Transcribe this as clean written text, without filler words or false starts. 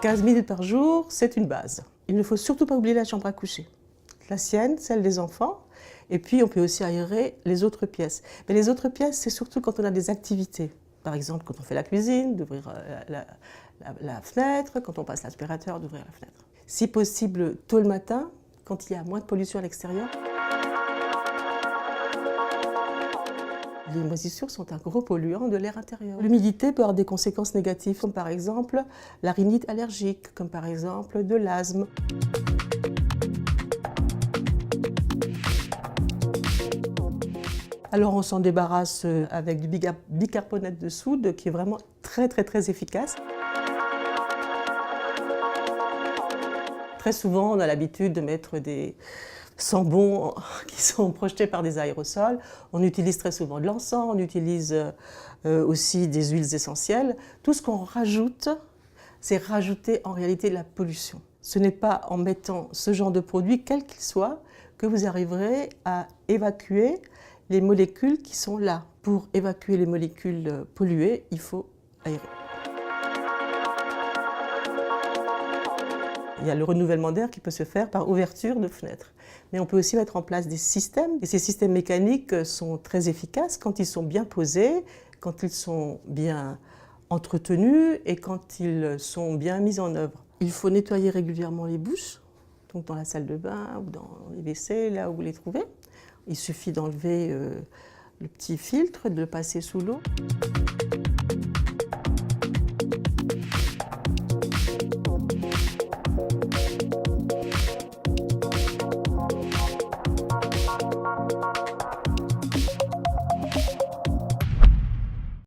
15 minutes par jour, c'est une base. Il ne faut surtout pas oublier la chambre à coucher. La sienne, celle des enfants, et puis on peut aussi aérer les autres pièces. Mais les autres pièces, c'est surtout quand on a des activités. Par exemple, quand on fait la cuisine, d'ouvrir la fenêtre, quand on passe l'aspirateur, d'ouvrir la fenêtre. Si possible, tôt le matin, quand il y a moins de pollution à l'extérieur. Les moisissures sont un gros polluant de l'air intérieur. L'humidité peut avoir des conséquences négatives, comme par exemple la rhinite allergique, comme par exemple de l'asthme. Alors on s'en débarrasse avec du bicarbonate de soude qui est vraiment très efficace. Très souvent on a l'habitude de mettre des sambons qui sont projetés par des aérosols. On utilise très souvent de l'encens, on utilise aussi des huiles essentielles. Tout ce qu'on rajoute, c'est rajouter en réalité la pollution. Ce n'est pas en mettant ce genre de produit, quel qu'il soit, que vous arriverez à évacuer les molécules qui sont là. Pour évacuer les molécules polluées, il faut aérer. Il y a le renouvellement d'air qui peut se faire par ouverture de fenêtres. Mais on peut aussi mettre en place des systèmes. Et ces systèmes mécaniques sont très efficaces quand ils sont bien posés, quand ils sont bien entretenus et quand ils sont bien mis en œuvre. Il faut nettoyer régulièrement les bouches, donc dans la salle de bain ou dans les WC, là où vous les trouvez. Il suffit d'enlever le petit filtre, de le passer sous l'eau.